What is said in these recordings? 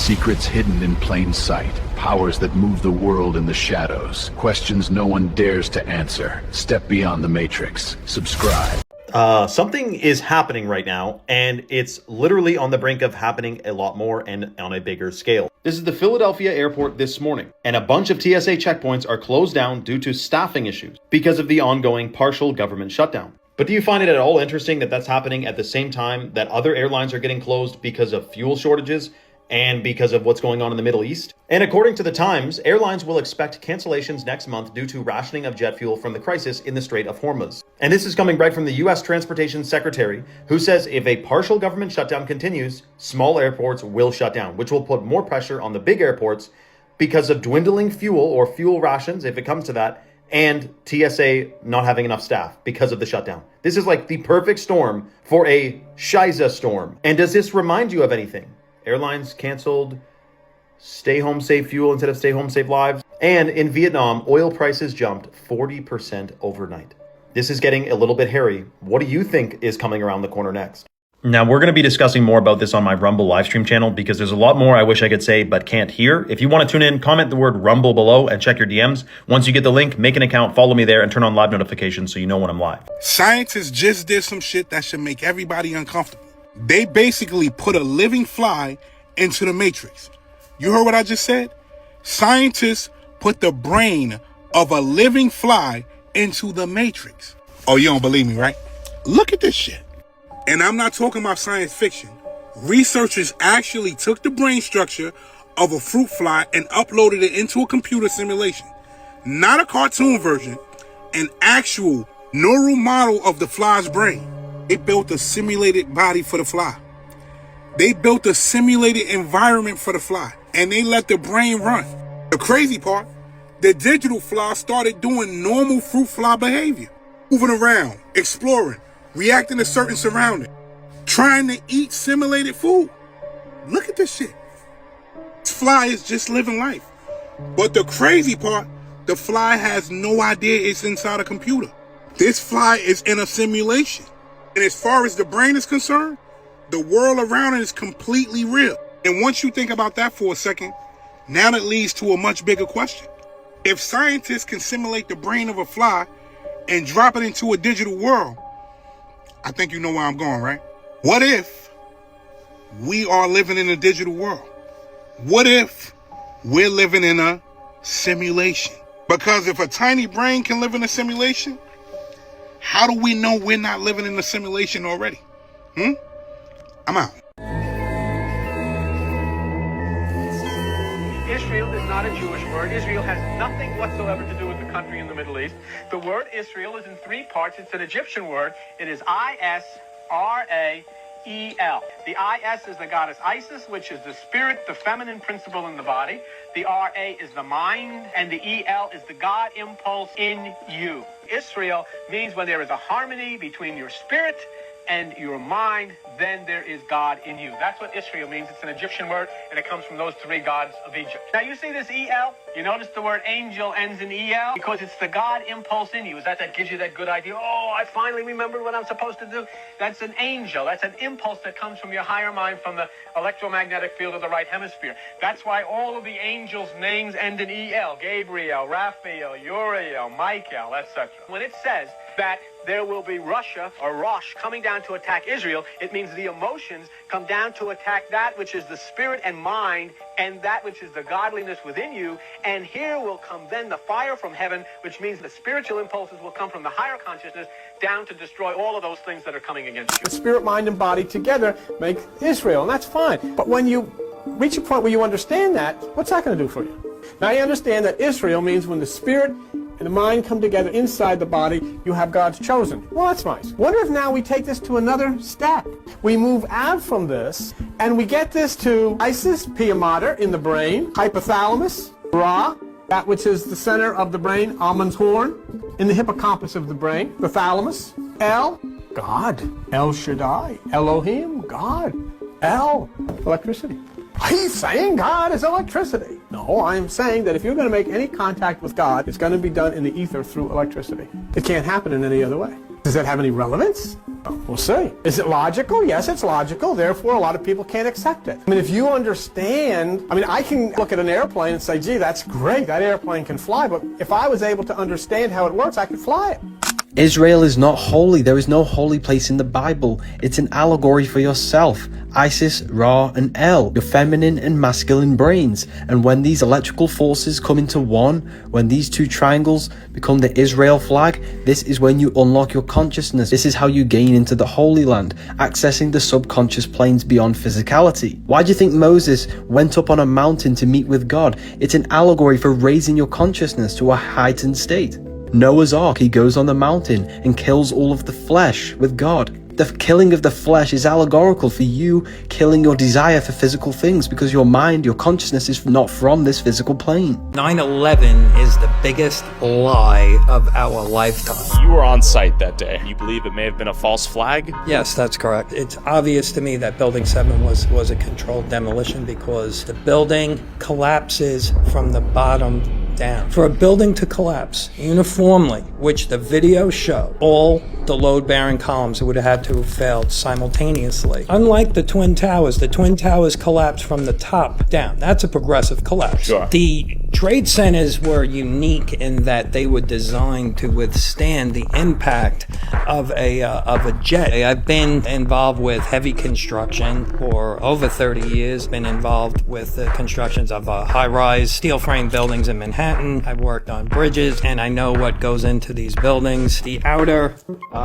Secrets hidden in plain sight. Powers that move the world in the shadows. Questions no one dares to answer. Step beyond the Matrix. Subscribe. Something is happening right now, and it's literally on the brink of happening a lot more and on a bigger scale. This is the Philadelphia airport this morning, and a bunch of TSA checkpoints are closed down due to staffing issues because of the ongoing partial government shutdown. But do you find it at all interesting that that's happening at the same time that other airlines are getting closed because of fuel shortages and because of what's going on in the Middle East? And according to the Times, airlines will expect cancellations next month due to rationing of jet fuel from the crisis in the Strait of Hormuz. And this is coming right from the U.S. Transportation Secretary, who says if a partial government shutdown continues, small airports will shut down, which will put more pressure on the big airports because of dwindling fuel or fuel rations, if it comes to that, and TSA not having enough staff because of the shutdown. This is like the perfect storm for a Shiza storm. And does this remind you of anything? Airlines canceled stay home save fuel instead of stay home save lives. And in Vietnam, oil prices jumped 40% overnight. This is getting a little bit hairy. What do you think is coming around the corner next? Now, we're going to be discussing more about this on my Rumble livestream channel because there's a lot more I wish I could say but can't hear. If you want to tune in, comment the word Rumble below and check your DMs. Once you get the link, make an account, follow me there, and turn on live notifications so you know when I'm live. Scientists just did some shit that should make everybody uncomfortable. They basically put a living fly into the Matrix. You heard what I just said? Scientists put the brain of a living fly into the Matrix. Oh, you don't believe me, right? Look at this shit. And I'm not talking about science fiction. Researchers actually took the brain structure of a fruit fly and uploaded it into a computer simulation. Not a cartoon version, an actual neural model of the fly's brain. They built a simulated body for the fly. They built a simulated environment for the fly, and they let the brain run. The crazy part, the digital fly started doing normal fruit fly behavior, moving around, exploring, reacting to certain surroundings, trying to eat simulated food. Look at this shit. This fly is just living life. But the crazy part, the fly has no idea it's inside a computer. This fly is in a simulation. And as far as the brain is concerned, the world around it is completely real. And once you think about that for a second, now that leads to a much bigger question. If scientists can simulate the brain of a fly and drop it into a digital world, I think you know where I'm going, right? What if we are living in a digital world? What if we're living in a simulation? Because if a tiny brain can live in a simulation, how do we know we're not living in a simulation already? I'm out. Israel is not a Jewish word. Israel has nothing whatsoever to do with the country in the Middle East. The word Israel is in three parts. It's an Egyptian word. It is I-S-R-A-E-L. The I-S is the goddess Isis, which is the spirit, the feminine principle in the body. The R-A is the mind, and the E-L is the God impulse in you. Israel means when there is a harmony between your spirit and your mind, then there is God in you. That's what Israel means. It's an Egyptian word, and it comes from those three gods of Egypt. Now, you see this E-L? You notice the word angel ends in E-L? Because it's the God impulse in you. Is that gives you that good idea? Oh, I finally remembered what I'm supposed to do. That's an angel. That's an impulse that comes from your higher mind, from the electromagnetic field of the right hemisphere. That's why all of the angels' names end in E-L. Gabriel, Raphael, Uriel, Michael, etc. When it says that there will be Russia or Rosh coming down to attack Israel, it means the emotions come down to attack that which is the spirit and mind and that which is the godliness within you. And here will come then the fire from heaven, which means the spiritual impulses will come from the higher consciousness down to destroy all of those things that are coming against you. The spirit, mind, and body together make Israel, and that's fine. But when you reach a point where you understand that, what's that going to do for you? Now you understand that Israel means when the spirit and the mind come together inside the body, you have God's chosen. Well, that's nice. Wonder if now we take this to another step. We move out from this, and we get this to Isis, Pia Mater, in the brain, hypothalamus, Ra, that which is the center of the brain, Amun's horn, in the hippocampus of the brain, the thalamus, El, God, El Shaddai, Elohim, God, El, electricity. He's saying God is electricity. No, I'm saying that if you're going to make any contact with God, it's going to be done in the ether through electricity. It can't happen in any other way. Does that have any relevance? We'll see. Is it logical? Yes, it's logical. Therefore, a lot of people can't accept it. I mean, if you understand, I can look at an airplane and say, gee, that's great. That airplane can fly. But if I was able to understand how it works, I could fly it. Israel is not holy. There is no holy place in the Bible. It's an allegory for yourself. Isis, Ra, and El, your feminine and masculine brains. And when these electrical forces come into one, when these two triangles become the Israel flag, this is when you unlock your consciousness. This is how you gain into the Holy Land, accessing the subconscious planes beyond physicality. Why do you think Moses went up on a mountain to meet with God? It's an allegory for raising your consciousness to a heightened state. Noah's Ark, he goes on the mountain and kills all of the flesh with God. The killing of the flesh is allegorical for you killing your desire for physical things, because your mind, your consciousness is not from this physical plane. 9/11 is the biggest lie of our lifetime. You were on site that day. You believe it may have been a false flag? Yes, that's correct. It's obvious to me that Building 7 was a controlled demolition because the building collapses from the bottom down. For a building to collapse uniformly, which the videos show, all the load-bearing columns would have had to have failed simultaneously. Unlike the Twin Towers collapsed from the top down. That's a progressive collapse. Sure. The trade centers were unique in that they were designed to withstand the impact of a jet. I've been involved with heavy construction for over 30 years, been involved with the constructions of high-rise steel frame buildings in Manhattan. I've worked on bridges, and I know what goes into these buildings. The outer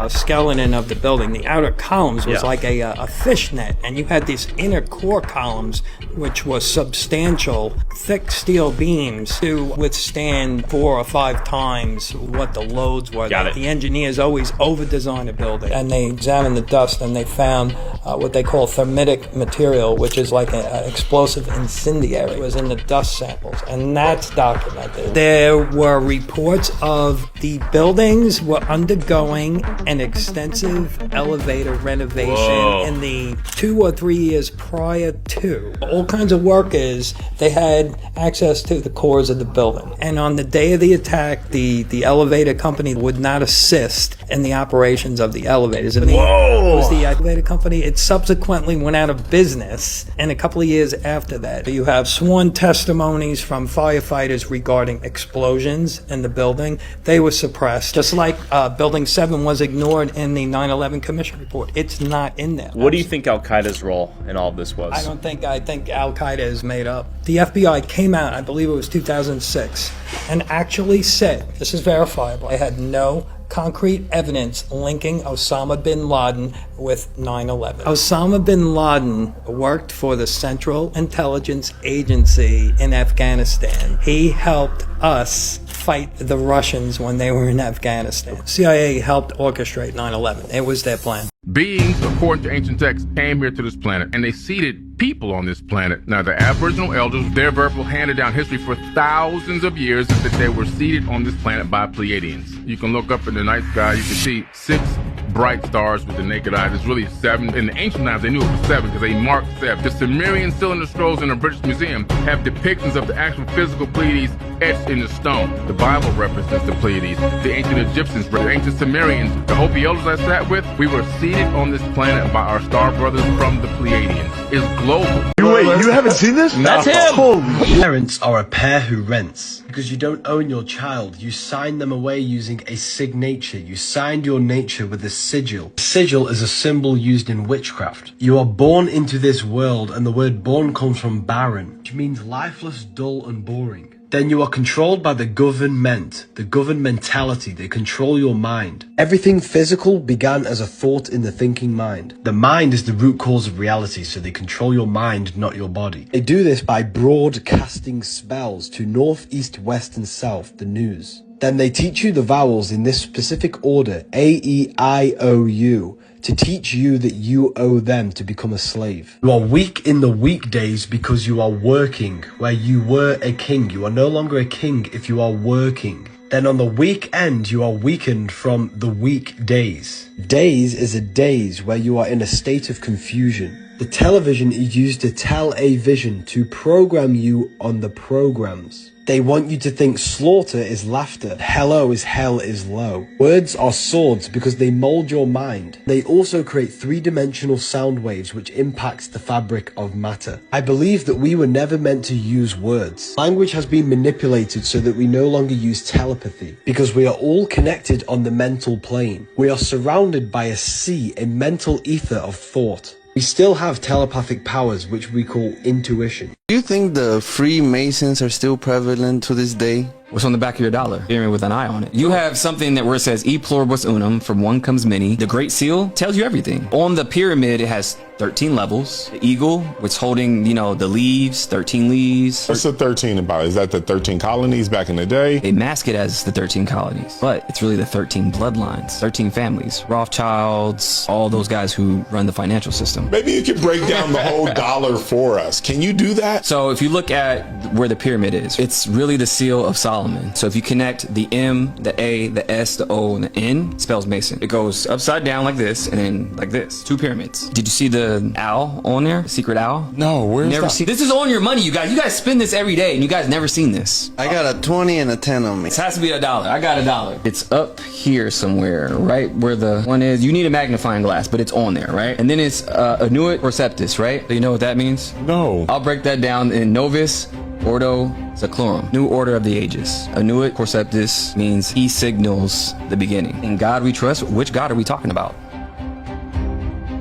skeleton of the building, the outer columns was like a fishnet, and you had these inner core columns, which was substantial, thick steel beams to withstand 4 or 5 times what the loads were. Got it. The engineers always over-design a building, and they examined the dust, and they found what they call thermitic material, which is like an explosive incendiary. It was in the dust samples, and that's documented. There were reports of the buildings were undergoing an extensive elevator renovation in the 2 or 3 years prior to. All kinds of workers, they had access to the cores of the building. And on the day of the attack, the elevator company would not assist in the operations of the elevators. And it was the elevator company. It subsequently went out of business, and a couple of years after that, you have sworn testimonies from firefighters regarding explosions in the building. They were suppressed, just like Building 7 was ignored in the 9/11 Commission report. It's not in there. What do you think Al-Qaeda's role in all of this was? I think Al-Qaeda is made up. The FBI came out, I believe it was 2006, and actually said, this is verifiable, they had no concrete evidence linking Osama bin Laden with 9/11. Osama bin Laden worked for the Central Intelligence Agency in Afghanistan. He helped us fight the Russians when they were in Afghanistan. CIA helped orchestrate 9/11. It was their plan. Beings, according to ancient texts, came here to this planet, and they seeded people on this planet. Now, the Aboriginal elders, their verbal handed down history for thousands of years is that they were seeded on this planet by Pleiadians. You can look up in the night sky, you can see 6 bright stars with the naked eye. There's really 7. In the ancient times, they knew it was 7 because they marked 7. The Sumerian cylinder scrolls in the British Museum have depictions of the actual physical Pleiades etched in the stone. The Bible represents the Pleiades, the ancient Egyptians, the ancient Sumerians, the Hopi elders I sat with. We were seeded on this planet by our star brothers from the Pleiadians. It's global. Wait, you haven't seen this? That's him! Parents are a pair who rents. Because you don't own your child, you sign them away using a signature. You signed your nature with a sigil. A sigil is a symbol used in witchcraft. You are born into this world, and the word born comes from barren, which means lifeless, dull, and boring. Then you are controlled by the government, the governmentality. They control your mind. Everything physical began as a thought in the thinking mind. The mind is the root cause of reality, so they control your mind, not your body. They do this by broadcasting spells to north, east, west, and south, the news. Then they teach you the vowels in this specific order, A, E, I, O, U, to teach you that you owe them to become a slave. You are weak in the weekdays because you are working. Where you were a king, you are no longer a king if you are working. Then on the weekend, you are weakened from the weekdays. Days is a daze where you are in a state of confusion. The television is used to tell a vision, to program you on the programs. They want you to think slaughter is laughter, hello is hell is low. Words are swords because they mold your mind. They also create three-dimensional sound waves which impacts the fabric of matter. I believe that we were never meant to use words. Language has been manipulated so that we no longer use telepathy because we are all connected on the mental plane. We are surrounded by a sea, a mental ether of thought. We still have telepathic powers which we call intuition. Do you think the Freemasons are still prevalent to this day? What's on the back of your dollar? Pyramid with an eye on it. You have something that where it says E pluribus unum, from one comes many. The Great Seal tells you everything. On the pyramid, it has 13 levels. The eagle, which holding, you know, the leaves, 13 leaves. What's the 13 about? Is that the 13 colonies back in the day? They mask it as the 13 colonies, but it's really the 13 bloodlines, 13 families. Rothschilds, all those guys who run the financial system. Maybe you could break down the whole dollar for us. Can you do that? So if you look at where the pyramid is, it's really the seal of Solomon. So if you connect the M, the A, the S, the O, and the N, it spells Mason. It goes upside down like this, and then like this. 2 pyramids. Did you see the owl on there? The secret owl? No, where's never that? seen. This is on your money, you guys. You guys spend this every day, and you guys never seen this. I got a 20 and a 10 on me. This has to be $1. I got $1. It's up here somewhere, right where the one is. You need a magnifying glass, but it's on there, right? And then it's Annuit Receptus, right? Do you know what that means? No. I'll break that down in Novus Ordo Seclorum, new order of the ages. Annuit Receptus means he signals the beginning. In God we trust. Which God are we talking about?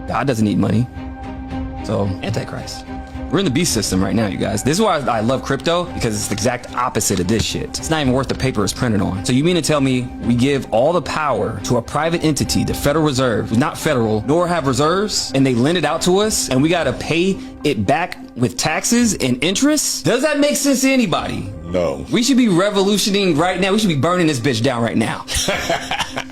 God doesn't need money. So, Antichrist. We're in the beast system right now, you guys. This is why I love crypto, because it's the exact opposite of this shit. It's not even worth the paper it's printed on. So you mean to tell me we give all the power to a private entity, the Federal Reserve, who's not federal, nor have reserves, and they lend it out to us, and we gotta pay it back with taxes and interest? Does that make sense to anybody? No. We should be revolutioning right now. We should be burning this bitch down right now.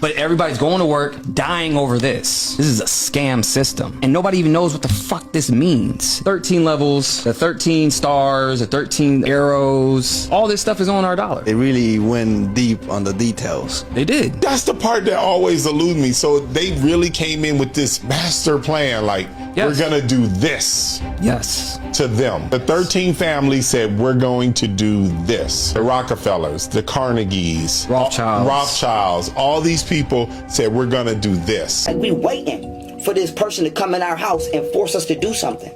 But everybody's going to work, dying over this. This is a scam system. And nobody even knows what the fuck this means. 13 levels, the 13 stars, the 13 arrows. All this stuff is on our dollar. They really went deep on the details. They did. That's the part that always eludes me. So they really came in with this master plan, like, Yes. we're gonna do this. Yes. To them. The 13 families said, we're going to do this. The Rockefellers, the Carnegies, Rothschilds, all these people said, we're going to do this. Like we waiting for this person to come in our house and force us to do something.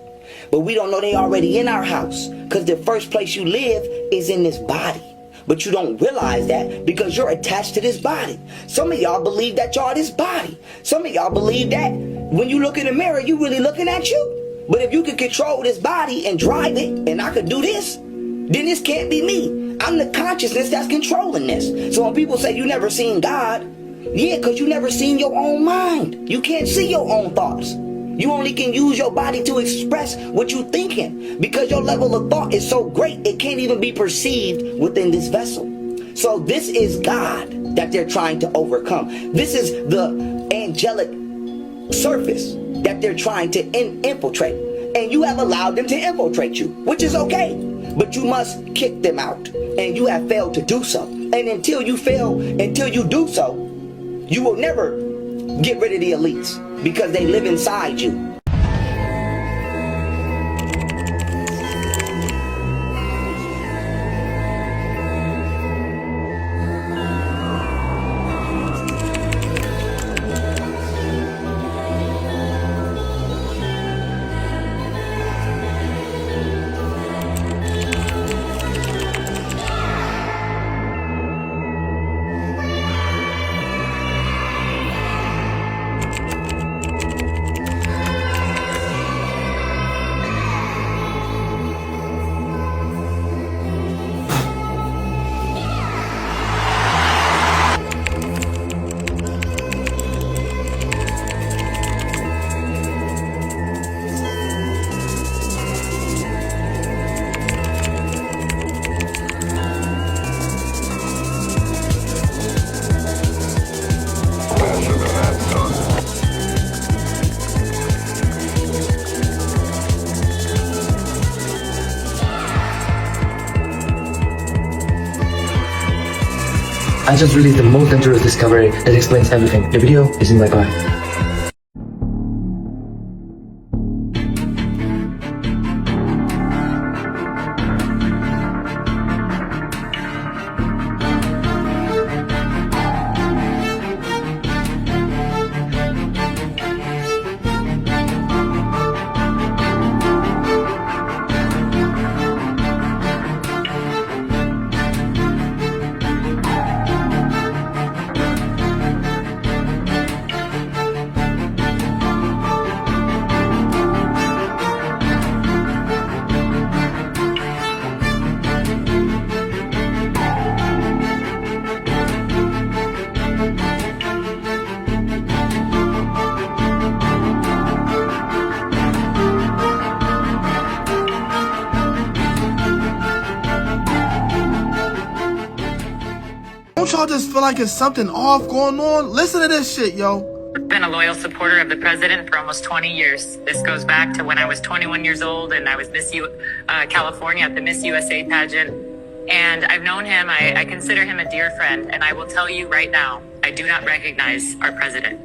But we don't know they already in our house, because the first place you live is in this body. But you don't realize that because you're attached to this body. Some of y'all believe that y'all this body. Some of y'all believe that when you look in the mirror, you really looking at you. But if you can control this body and drive it, and I could do this, then this can't be me. I'm the consciousness that's controlling this. So when people say you never seen God, yeah, because you never seen your own mind. You can't see your own thoughts. You only can use your body to express what you're thinking, because your level of thought is so great, it can't even be perceived within this vessel. So this is God that they're trying to overcome. This is the angelic surface that they're trying to infiltrate. And you have allowed them to infiltrate you, which is okay. But you must kick them out. And you have failed to do so. And until you do so, you will never get rid of the elites, because they live inside you. I just released the most dangerous discovery that explains everything. The video is in my bio. Don't y'all just feel like it's something off going on? Listen to this shit, yo. I've been a loyal supporter of the president for almost 20 years. This goes back to when I was 21 years old and I was Miss California at the Miss USA pageant. And I've known him. I consider him a dear friend. And I will tell you right now, I do not recognize our president.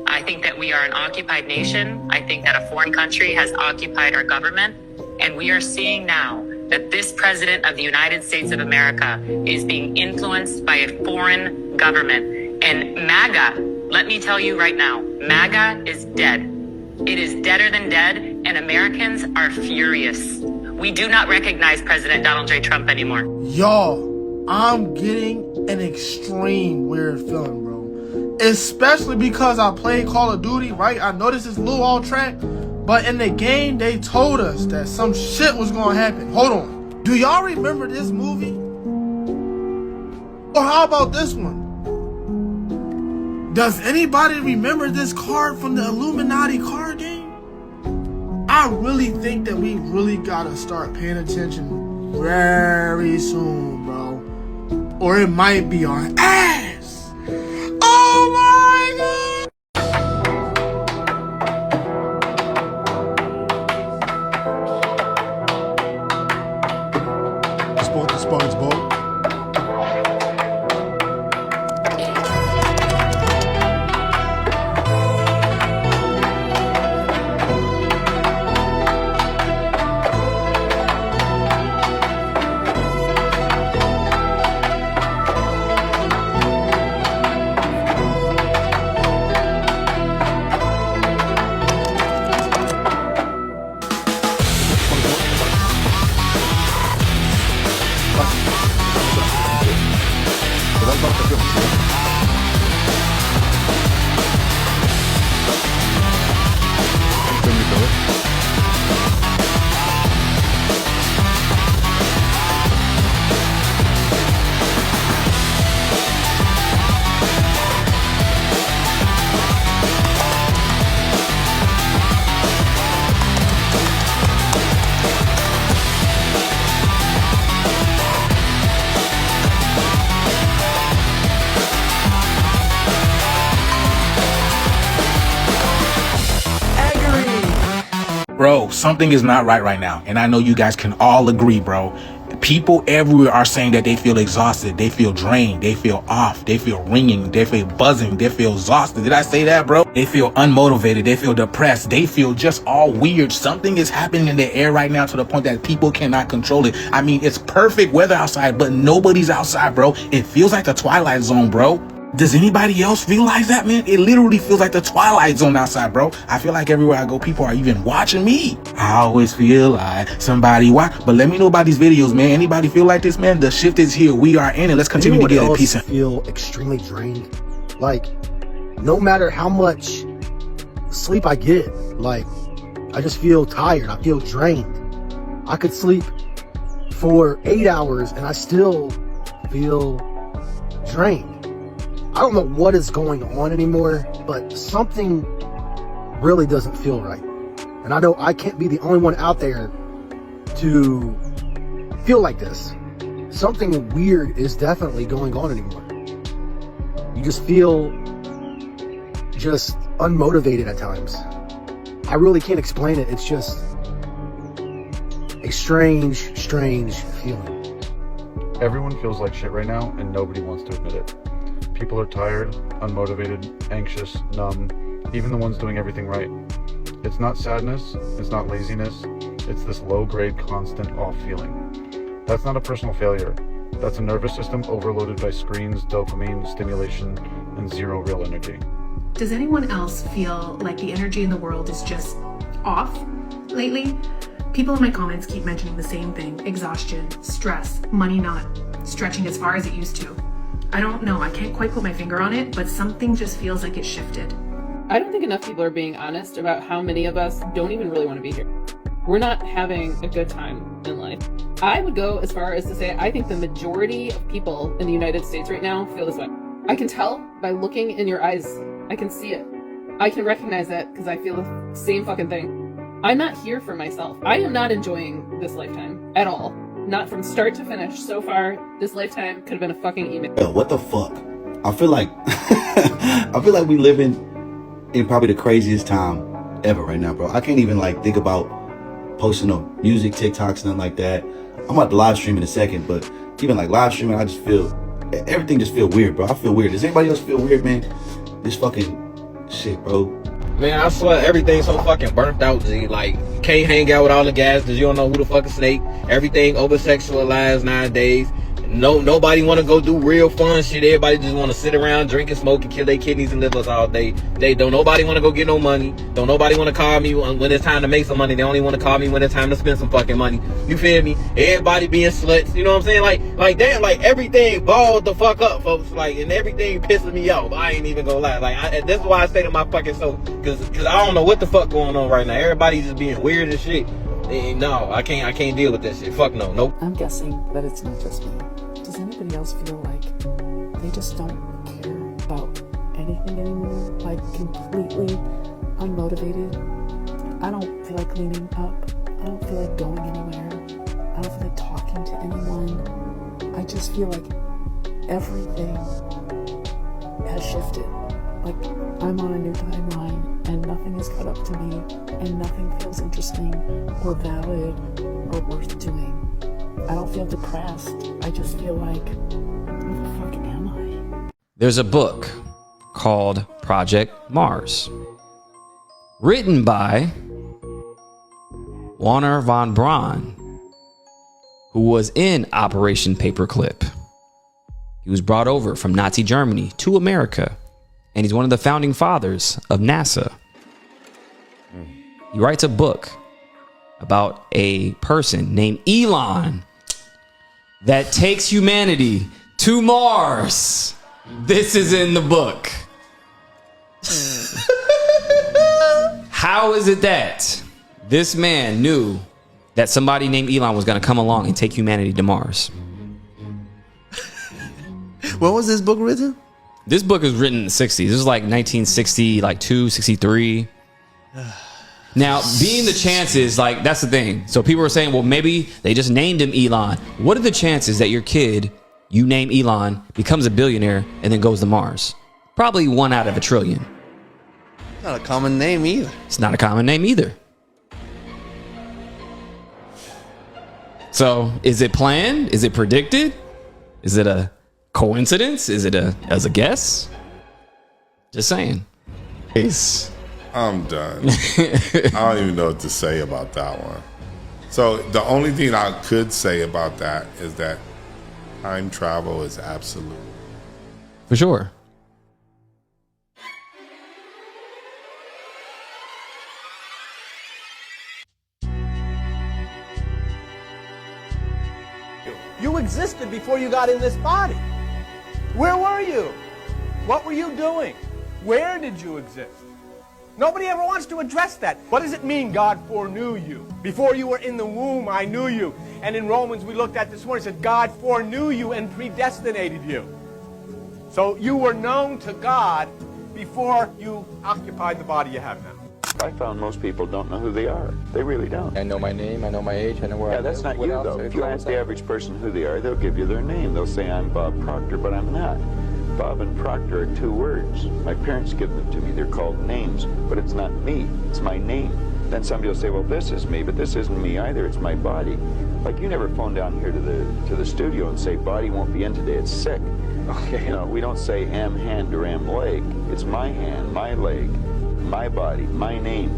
I think that we are an occupied nation. I think that a foreign country has occupied our government. And we are seeing now that this president of the United States of America is being influenced by a foreign government. And MAGA, let me tell you right now, MAGA is dead. It is deader than dead, and Americans are furious. We do not recognize President Donald J. Trump anymore. Y'all, I'm getting an extreme weird feeling, bro. Especially because I played Call of Duty, right? I know this is a little off track, but in the game, they told us that some shit was gonna happen. Hold on. Do y'all remember this movie? Or how about this one? Does anybody remember this card from the Illuminati card game? I really think that we really gotta start paying attention very soon, bro. Or it might be our ass. Oh my God! SpongeBob. Bro, something is not right now. And I know you guys can all agree, bro. People everywhere are saying that they feel exhausted, they feel drained, they feel off, they feel ringing, they feel buzzing, they feel exhausted. Did I say that, bro? They feel unmotivated, they feel depressed, they feel just all weird. Something is happening in the air right now to the point that people cannot control it. I mean, it's perfect weather outside, but nobody's outside, bro. It feels like the Twilight Zone, bro. Does anybody else realize that, man? It literally feels like the Twilight Zone outside, bro. I feel like everywhere I go, people are even watching me. I always feel like somebody watch. But let me know about these videos, man. Anybody feel like this, man? The shift is here. We are in it. Let's continue to get it. Peace. I feel extremely drained. Like, no matter how much sleep I get, like, I just feel tired. I feel drained. I could sleep for 8 hours and I still feel drained. I don't know what is going on anymore, but something really doesn't feel right. And I know I can't be the only one out there to feel like this. Something weird is definitely going on anymore. You just feel just unmotivated at times. I really can't explain it. It's just a strange feeling. Everyone feels like shit right now and nobody wants to admit it. People are tired, unmotivated, anxious, numb, even the ones doing everything right. It's not sadness, it's not laziness, it's this low-grade, constant off feeling. That's not a personal failure. That's a nervous system overloaded by screens, dopamine, stimulation, and zero real energy. Does anyone else feel like the energy in the world is just off lately? People in my comments keep mentioning the same thing: exhaustion, stress, money not stretching as far as it used to. I don't know, I can't quite put my finger on it, but something just feels like it shifted. I don't think enough people are being honest about how many of us don't even really want to be here. We're not having a good time in life. I would go as far as to say I think the majority of people in the United States right now feel this way. I can tell by looking in your eyes. I can see it. I can recognize that because I feel the same fucking thing. I'm not here for myself. I am not enjoying this lifetime at all. not from start to finish. So far, this lifetime could have been a fucking email. Yo, what the fuck? I feel like we living in probably the craziest time ever right now, bro. I can't even like think about posting no music, TikToks, nothing like that. I'm about to live stream in a second, but even like live streaming, I just feel everything just feel weird, bro. I feel weird. Does anybody else feel weird, man? This fucking shit, bro. Man, I swear everything's so fucking burnt out, G. Like, you can't hang out with all the guys because you don't know who the fuck is snake. Everything over-sexualized nowadays. Nobody want to go do real fun shit. Everybody just want to sit around, drink and smoke and kill their kidneys and livers all day. They don't nobody want to go get no money. Don't nobody want to call me when it's time to make some money. They only want to call me when it's time to spend some fucking money. You feel me? Everybody being sluts. You know what I'm saying? Like damn, like everything balled the fuck up, folks. Like, and everything pissing me off. I ain't even gonna lie. Like, that's why I stay to my fucking soul. Cause I don't know what the fuck going on right now. Everybody's just being weird as shit. No, I can't deal with this shit. Fuck no. Nope. I'm guessing that it's not just me. Does anybody else feel like they just don't care about anything anymore? Like, completely unmotivated? I don't feel like cleaning up. I don't feel like going anywhere. I don't feel like talking to anyone. I just feel like everything has shifted. Like, I'm on a new timeline and nothing is caught up to me and nothing feels interesting or valid or worth doing. I don't feel depressed. I just feel like, who the fuck am I? There's a book called Project Mars, written by Wernher von Braun, who was in Operation Paperclip. He was brought over from Nazi Germany to America, and he's one of the founding fathers of NASA. He writes a book about a person named Elon that takes humanity to Mars. This is in the book. How is it that this man knew that somebody named Elon was going to come along and take humanity to Mars? When was this book written? This book was written in the 60s. This is like 1960, like 63. Now, being the chances, like, that's the thing. So people are saying, well, maybe they just named him Elon. What are the chances that your kid, you name Elon, becomes a billionaire and then goes to Mars? Probably 1 out of a trillion. Not a common name either. It's not a common name either. So, is it planned? Is it predicted? Is it a coincidence? Is it as a guess? Just saying. Peace. I'm done. I don't even know what to say about that one. So the only thing I could say about that is that time travel is absolute. For sure. You existed before you got in this body. Where were you? What were you doing? Where did you exist? Nobody ever wants to address that. What does it mean God foreknew you? Before you were in the womb, I knew you. And in Romans, we looked at this morning, it said God foreknew you and predestinated you. So you were known to God before you occupied the body you have now. I found most people don't know who they are. They really don't. I know my name, I know my age, I know where I live. Yeah, that's not you, though. If you ask the average person who they are, they'll give you their name. They'll say, I'm Bob Proctor, but I'm not. Bob and Proctor are 2 words. My parents give them to me. They're called names, but it's not me. It's my name. Then somebody will say, well, this is me, but this isn't me either. It's my body. Like, you never phone down here to the studio and say, body won't be in today. It's sick. Okay, you know, we don't say am hand or am leg. It's my hand, my leg, my body, my name.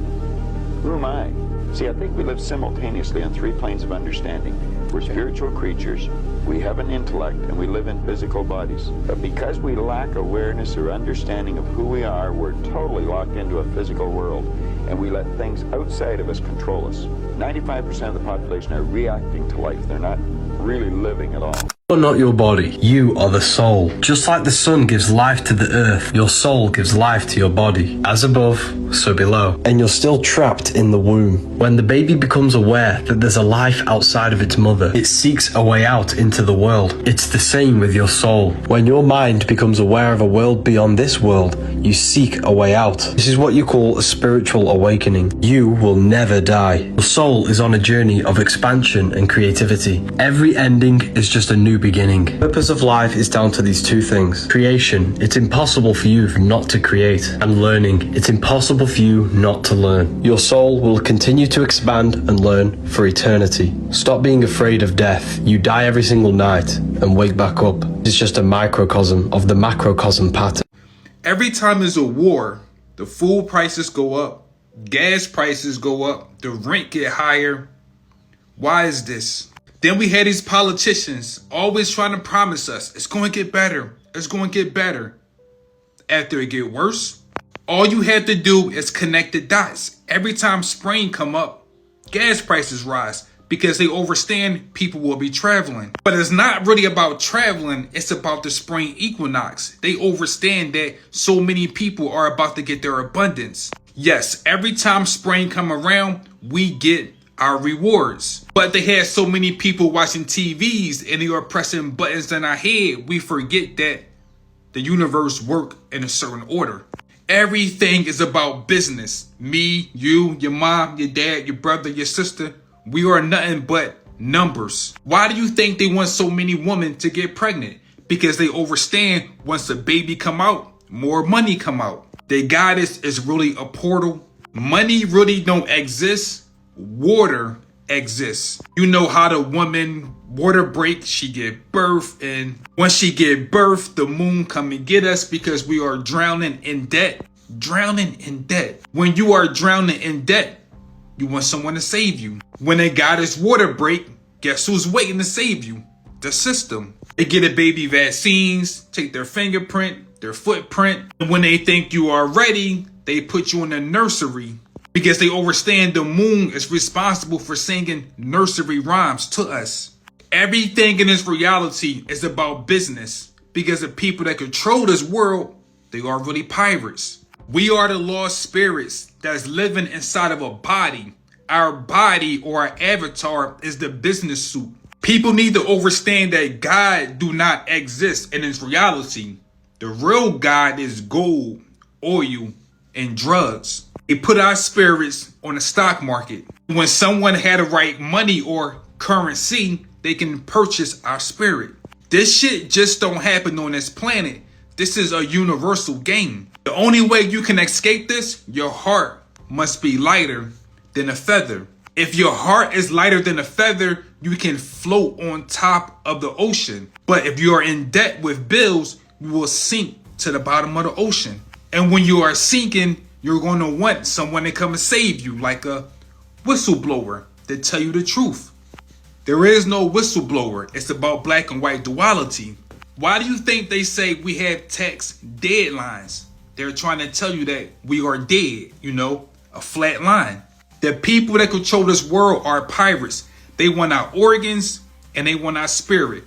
Who am I? See, I think we live simultaneously on 3 planes of understanding. We're spiritual creatures, we have an intellect, and we live in physical bodies. But because we lack awareness or understanding of who we are, we're totally locked into a physical world, and we let things outside of us control us. 95% of the population are reacting to life. They're not really living at all. You're not your body. You are the soul. Just like the sun gives life to the earth, your soul gives life to your body. As above, so below, and you're still trapped in the womb. When the baby becomes aware that there's a life outside of its mother, it seeks a way out into the world. It's the same with your soul. When your mind becomes aware of a world beyond this world, you seek a way out. This is what you call a spiritual awakening. You will never die. Your soul is on a journey of expansion and creativity. Every ending is just a new beginning. The purpose of life is down to these two things. Creation, it's impossible for you not to create. And learning, it's impossible for you not to learn. Your soul will continue to expand and learn for eternity. Stop being afraid of death. You die every single night and wake back up. It's just a microcosm of the macrocosm pattern. Every time there's a war, the food prices go up, gas prices go up, the rent get higher. Why is this? Then we had these politicians always trying to promise us it's going to get better. It's going to get better. After it get worse, all you have to do is connect the dots. Every time spring come up, gas prices rise because they understand people will be traveling. But it's not really about traveling. It's about the spring equinox. They understand that so many people are about to get their abundance. Yes, every time spring come around, we get our rewards. But they had so many people watching TVs and they are pressing buttons in our head, we forget that the universe works in a certain order. Everything is about business. Me, you, your mom, your dad, your brother, your sister. We are nothing but numbers. Why do you think they want so many women to get pregnant? Because they understand once a baby come out, more money come out. Their goddess is really a portal. Money really don't exist. Water exists. You know how the woman water break, she get birth, and when she get birth, the moon come and get us because we are drowning in debt. Drowning in debt. When you are drowning in debt, you want someone to save you. When a goddess water break, guess who's waiting to save you? The system. They get a baby vaccines, take their fingerprint, their footprint, and when they think you are ready, they put you in a nursery because they understand the moon is responsible for singing nursery rhymes to us. Everything in this reality is about business because the people that control this world, they are really pirates. We are the lost spirits that's living inside of a body. Our body or our avatar is the business suit. People need to understand that God do not exist in its reality. The real God is gold, oil, and drugs. They put our spirits on the stock market. When someone had the right money or currency, they can purchase our spirit. This shit just don't happen on this planet. This is a universal game. The only way you can escape this, your heart must be lighter than a feather. If your heart is lighter than a feather, you can float on top of the ocean. But if you are in debt with bills, you will sink to the bottom of the ocean. And when you are sinking, you're going to want someone to come and save you, like a whistleblower to tell you the truth. There is no whistleblower. It's about black and white duality. Why do you think they say we have tax deadlines? They're trying to tell you that we are dead, a flat line. The people that control this world are pirates. They want our organs and they want our spirit.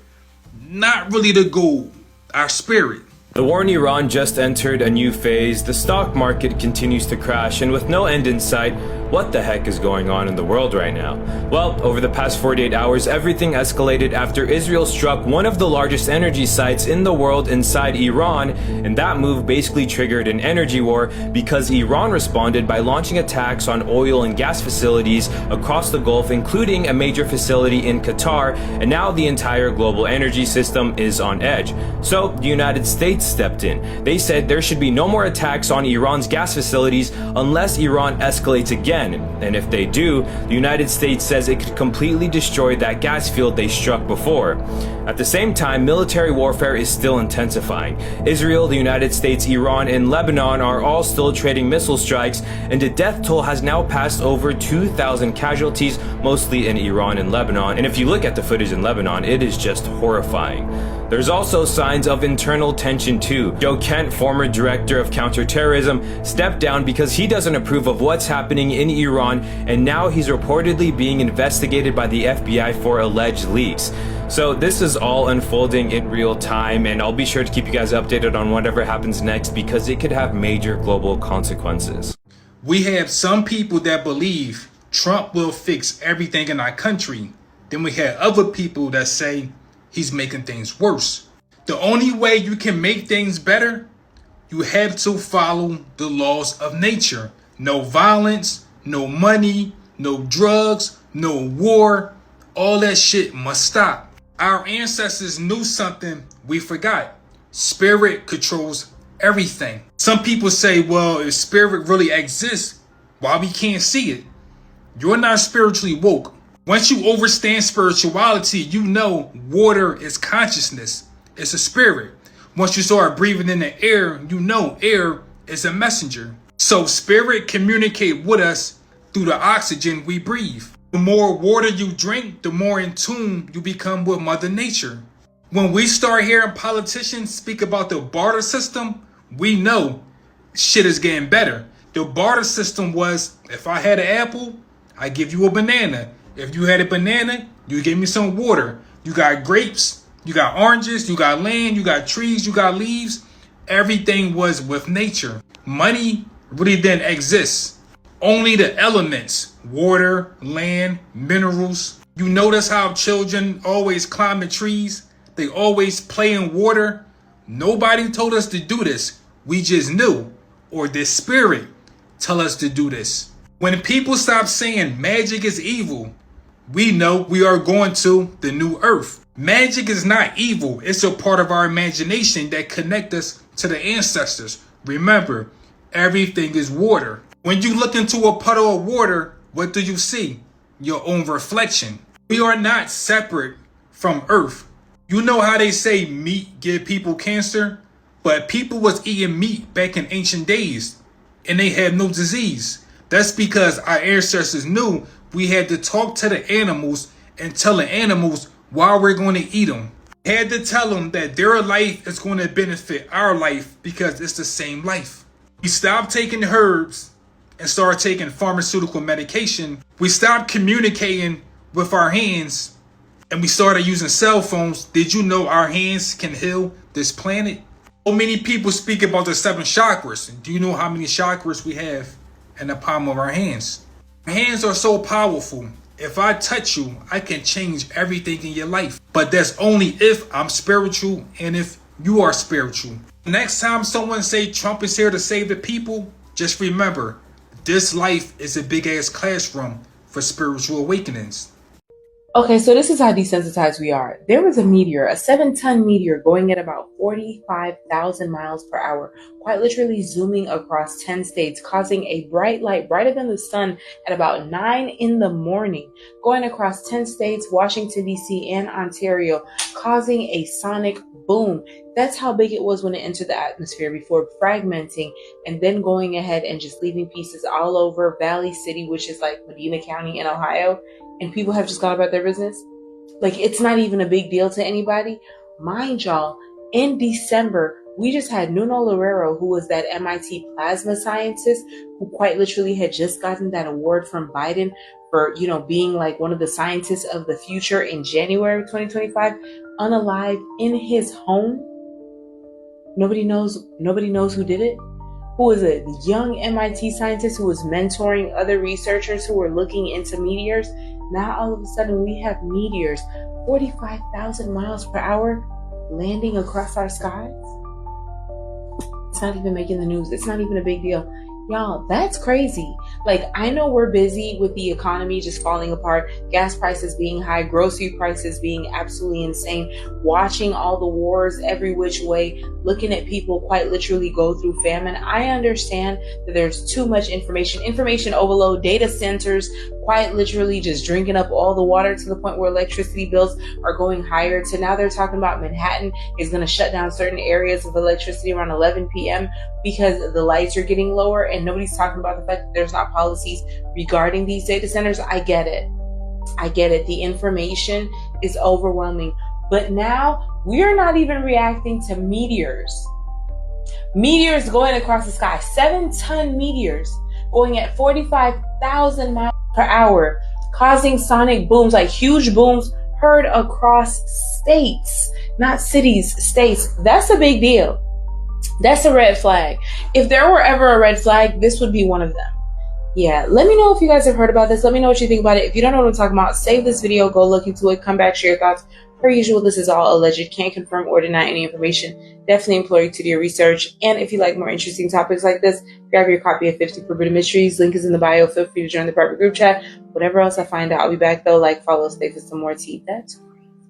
Not really the gold, our spirit. The war in Iran just entered a new phase, the stock market continues to crash, and with no end in sight, what the heck is going on in the world right now? Well, over the past 48 hours, everything escalated after Israel struck one of the largest energy sites in the world inside Iran, and that move basically triggered an energy war because Iran responded by launching attacks on oil and gas facilities across the Gulf, including a major facility in Qatar, and now the entire global energy system is on edge. So, the United States stepped in. They said there should be no more attacks on Iran's gas facilities unless Iran escalates again. And if they do, the United States says it could completely destroy that gas field they struck before. At the same time, military warfare is still intensifying. Israel, the United States, Iran, and Lebanon are all still trading missile strikes, and the death toll has now passed over 2,000 casualties, mostly in Iran and Lebanon. And if you look at the footage in Lebanon, it is just horrifying. There's also signs of internal tension too. Joe Kent, former director of counterterrorism, stepped down because he doesn't approve of what's happening in Iran, and now he's reportedly being investigated by the FBI for alleged leaks. So this is all unfolding in real time, and I'll be sure to keep you guys updated on whatever happens next because it could have major global consequences. We have some people that believe Trump will fix everything in our country. Then we have other people that say he's making things worse. The only way you can make things better, you have to follow the laws of nature. No violence, no money, no drugs, no war. All that shit must stop. Our ancestors knew something we forgot. Spirit controls everything. Some people say, well, if spirit really exists, why we can't see it? You're not spiritually woke. Once you understand spirituality, you know water is consciousness. It's a spirit. Once you start breathing in the air, you know air is a messenger. So spirit communicate with us through the oxygen we breathe. The more water you drink, the more in tune you become with Mother Nature. When we start hearing politicians speak about the barter system, we know shit is getting better. The barter system was, if I had an apple, I give you a banana. If you had a banana, you give me some water. You got grapes, you got oranges, you got land, you got trees, you got leaves. Everything was with nature. Money really didn't exist. Only the elements, water, land, minerals. You notice how children always climb the trees? They always play in water. Nobody told us to do this. We just knew, or the spirit tell us to do this. When people stop saying magic is evil, we know we are going to the new earth. Magic is not evil. It's a part of our imagination that connect us to the ancestors. Remember, everything is water. When you look into a puddle of water, what do you see? Your own reflection. We are not separate from earth. You know how they say meat give people cancer? But people was eating meat back in ancient days and they had no disease. That's because our ancestors knew we had to talk to the animals and tell the animals why we're going to eat them. Had to tell them that their life is going to benefit our life because it's the same life. We stopped taking herbs and started taking pharmaceutical medication. We stopped communicating with our hands and we started using cell phones. Did you know our hands can heal this planet? So many people speak about the 7 chakras. Do you know how many chakras we have in the palm of our hands? Our hands are so powerful. If I touch you, I can change everything in your life. But that's only if I'm spiritual and if you are spiritual. Next time someone say Trump is here to save the people, just remember, this life is a big ass classroom for spiritual awakenings. Okay, so this is how desensitized we are. There was a meteor, a 7-ton meteor going at about 45,000 miles per hour, quite literally zooming across 10 states, causing a bright light brighter than the sun at about 9 in the morning, going across 10 states, Washington, D.C. and Ontario, causing a sonic boom. That's how big it was when it entered the atmosphere before fragmenting and then going ahead and just leaving pieces all over Valley City, which is like Medina County in Ohio. And people have just gone about their business. Like, it's not even a big deal to anybody. Mind y'all, in December, we just had Nuno Loureiro, who was that MIT plasma scientist who quite literally had just gotten that award from Biden for, you know, being like one of the scientists of the future in January 2025, unalive in his home. Nobody knows who did it. Who was a young MIT scientist who was mentoring other researchers who were looking into meteors. Now all of a sudden we have meteors 45,000 miles per hour landing across our skies. It's not even making the news. It's not even a big deal. Y'all, that's crazy. Like, I know we're busy with the economy just falling apart, gas prices being high, grocery prices being absolutely insane, watching all the wars every which way, looking at people quite literally go through famine. I understand that there's too much information overload, data centers quite literally just drinking up all the water to the point where electricity bills are going higher, to now they're talking about Manhattan is going to shut down certain areas of electricity around 11 p.m. because the lights are getting lower, and nobody's talking about the fact that there's not policies regarding these data centers. I get it. The information is overwhelming. But now we are not even reacting to meteors. Meteors going across the sky. 7-ton meteors going at 45,000 miles per hour, causing sonic booms, like huge booms heard across states, not cities, states. That's a big deal. That's a red flag. If there were ever a red flag, this would be one of them. Yeah, let me know if you guys have heard about this. Let me know what you think about it. If you don't know what I'm talking about, save this video, go look into it, come back, share your thoughts. Per usual, this is all alleged. Can't confirm or deny any information. Definitely implore you to do your research. And if you like more interesting topics like this, grab your copy of 50 Forbidden Mysteries. Link is in the bio. Feel free to join the private group chat. Whatever else I find out, I'll be back though. Like, follow, stay for some more tea. That's